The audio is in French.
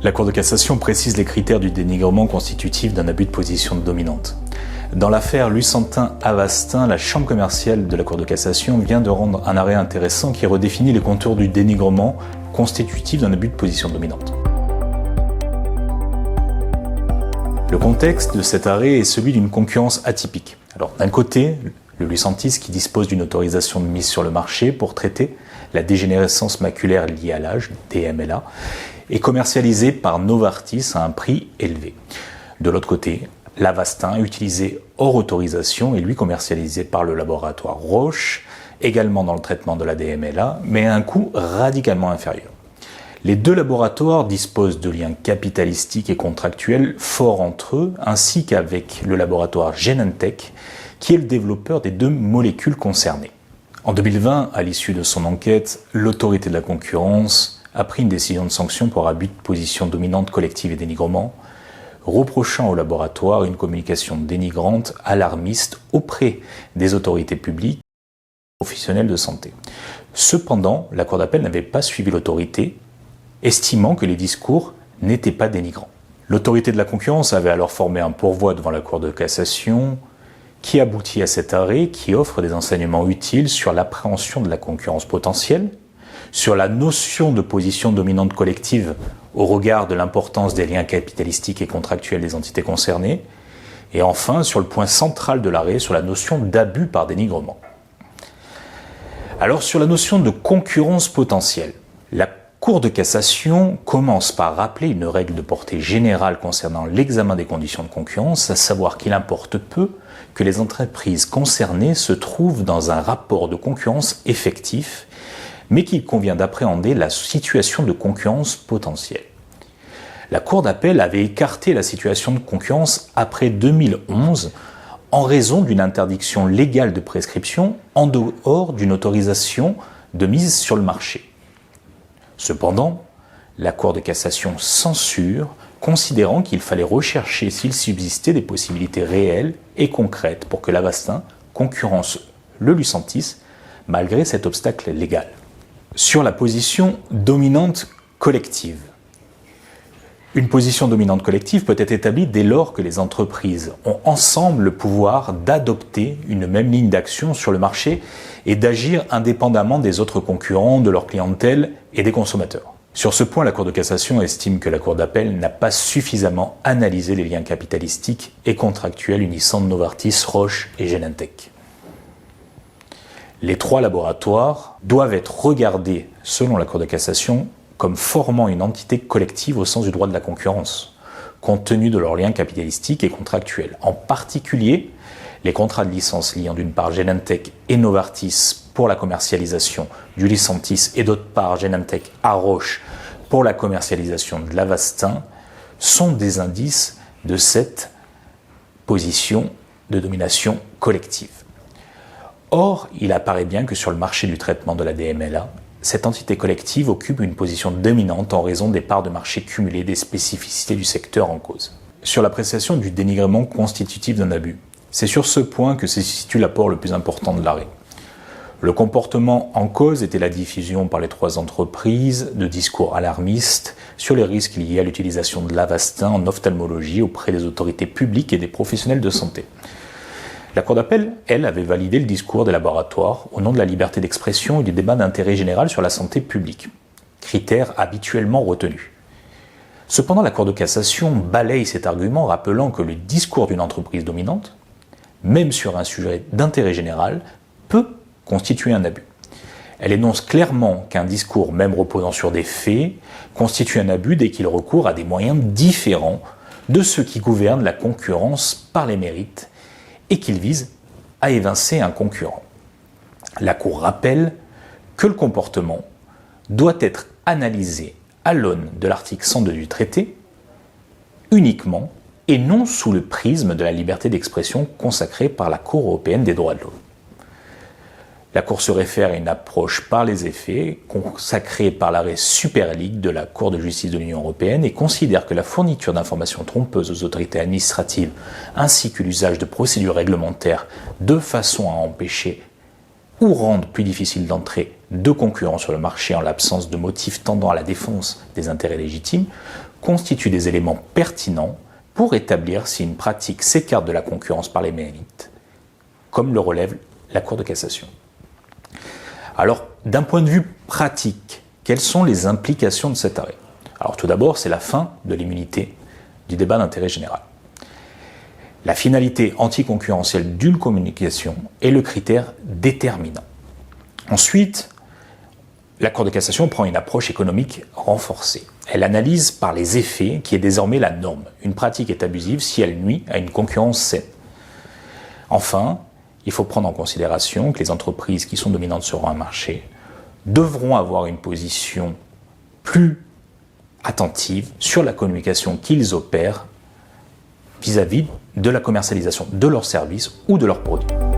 La Cour de cassation précise les critères du dénigrement constitutif d'un abus de position dominante. Dans l'affaire Lucentin-Avastin, la Chambre commerciale de la Cour de cassation vient de rendre un arrêt intéressant qui redéfinit les contours du dénigrement constitutif d'un abus de position dominante. Le contexte de cet arrêt est celui d'une concurrence atypique. Alors, d'un côté, le Lucentis qui dispose d'une autorisation de mise sur le marché pour traiter la dégénérescence maculaire liée à l'âge, DMLA, est commercialisé par Novartis à un prix élevé. De l'autre côté, l'Avastin, utilisé hors autorisation, est lui commercialisé par le laboratoire Roche, également dans le traitement de la DMLA, mais à un coût radicalement inférieur. Les deux laboratoires disposent de liens capitalistiques et contractuels forts entre eux, ainsi qu'avec le laboratoire Genentech, qui est le développeur des deux molécules concernées. En 2020, à l'issue de son enquête, l'autorité de la concurrence a pris une décision de sanction pour abus de position dominante collective et dénigrement, reprochant au laboratoire une communication dénigrante, alarmiste auprès des autorités publiques et professionnels de santé. Cependant, la Cour d'appel n'avait pas suivi l'autorité, estimant que les discours n'étaient pas dénigrants. L'autorité de la concurrence avait alors formé un pourvoi devant la Cour de cassation qui aboutit à cet arrêt qui offre des enseignements utiles sur l'appréhension de la concurrence potentielle, sur la notion de position dominante collective au regard de l'importance des liens capitalistiques et contractuels des entités concernées, et enfin sur le point central de l'arrêt, sur la notion d'abus par dénigrement. Alors sur la notion de concurrence potentielle, la Cour de cassation commence par rappeler une règle de portée générale concernant l'examen des conditions de concurrence, à savoir qu'il importe peu que les entreprises concernées se trouvent dans un rapport de concurrence effectif, mais qu'il convient d'appréhender la situation de concurrence potentielle. La Cour d'appel avait écarté la situation de concurrence après 2011 en raison d'une interdiction légale de prescription en dehors d'une autorisation de mise sur le marché. Cependant, la Cour de cassation censure, considérant qu'il fallait rechercher s'il subsistait des possibilités réelles et concrètes pour que l'Avastin concurrence le Lucentis malgré cet obstacle légal. Sur la position dominante collective. Une position dominante collective peut être établie dès lors que les entreprises ont ensemble le pouvoir d'adopter une même ligne d'action sur le marché et d'agir indépendamment des autres concurrents, de leur clientèle et des consommateurs. Sur ce point, la Cour de cassation estime que la Cour d'appel n'a pas suffisamment analysé les liens capitalistiques et contractuels unissant Novartis, Roche et Genentech. Les trois laboratoires doivent être regardés, selon la Cour de cassation, comme formant une entité collective au sens du droit de la concurrence, compte tenu de leurs liens capitalistiques et contractuels. En particulier, les contrats de licence liant d'une part Genentech et Novartis pour la commercialisation du Lucentis et d'autre part Genentech à Roche pour la commercialisation de l'Avastin sont des indices de cette position de domination collective. Or, il apparaît bien que sur le marché du traitement de la DMLA, cette entité collective occupe une position dominante en raison des parts de marché cumulées des spécificités du secteur en cause. Sur l'appréciation du dénigrement constitutif d'un abus, c'est sur ce point que se situe l'apport le plus important de l'arrêt. Le comportement en cause était la diffusion par les trois entreprises de discours alarmistes sur les risques liés à l'utilisation de l'Avastin en ophtalmologie auprès des autorités publiques et des professionnels de santé. La Cour d'appel, elle, avait validé le discours des laboratoires au nom de la liberté d'expression et du débat d'intérêt général sur la santé publique, critère habituellement retenu. Cependant, la Cour de cassation balaye cet argument, rappelant que le discours d'une entreprise dominante, même sur un sujet d'intérêt général, peut constituer un abus. Elle énonce clairement qu'un discours, même reposant sur des faits, constitue un abus dès qu'il recourt à des moyens différents de ceux qui gouvernent la concurrence par les mérites et qu'il vise à évincer un concurrent. La Cour rappelle que le comportement doit être analysé à l'aune de l'article 102 du traité uniquement et non sous le prisme de la liberté d'expression consacrée par la Cour européenne des droits de l'homme. La Cour se réfère à une approche par les effets consacrée par l'arrêt Super League de la Cour de justice de l'Union européenne et considère que la fourniture d'informations trompeuses aux autorités administratives ainsi que l'usage de procédures réglementaires de façon à empêcher ou rendre plus difficile l'entrée de concurrents sur le marché en l'absence de motifs tendant à la défense des intérêts légitimes constituent des éléments pertinents pour établir si une pratique s'écarte de la concurrence par les mérites, comme le relève la Cour de cassation. Alors, d'un point de vue pratique, quelles sont les implications de cet arrêt? Alors tout d'abord, c'est la fin de l'immunité du débat d'intérêt général. La finalité anticoncurrentielle d'une communication est le critère déterminant. Ensuite, la Cour de cassation prend une approche économique renforcée. Elle analyse par les effets, qui est désormais la norme. Une pratique est abusive si elle nuit à une concurrence saine. Enfin, il faut prendre en considération que les entreprises qui sont dominantes sur un marché devront avoir une position plus attentive sur la communication qu'ils opèrent vis-à-vis de la commercialisation de leurs services ou de leurs produits.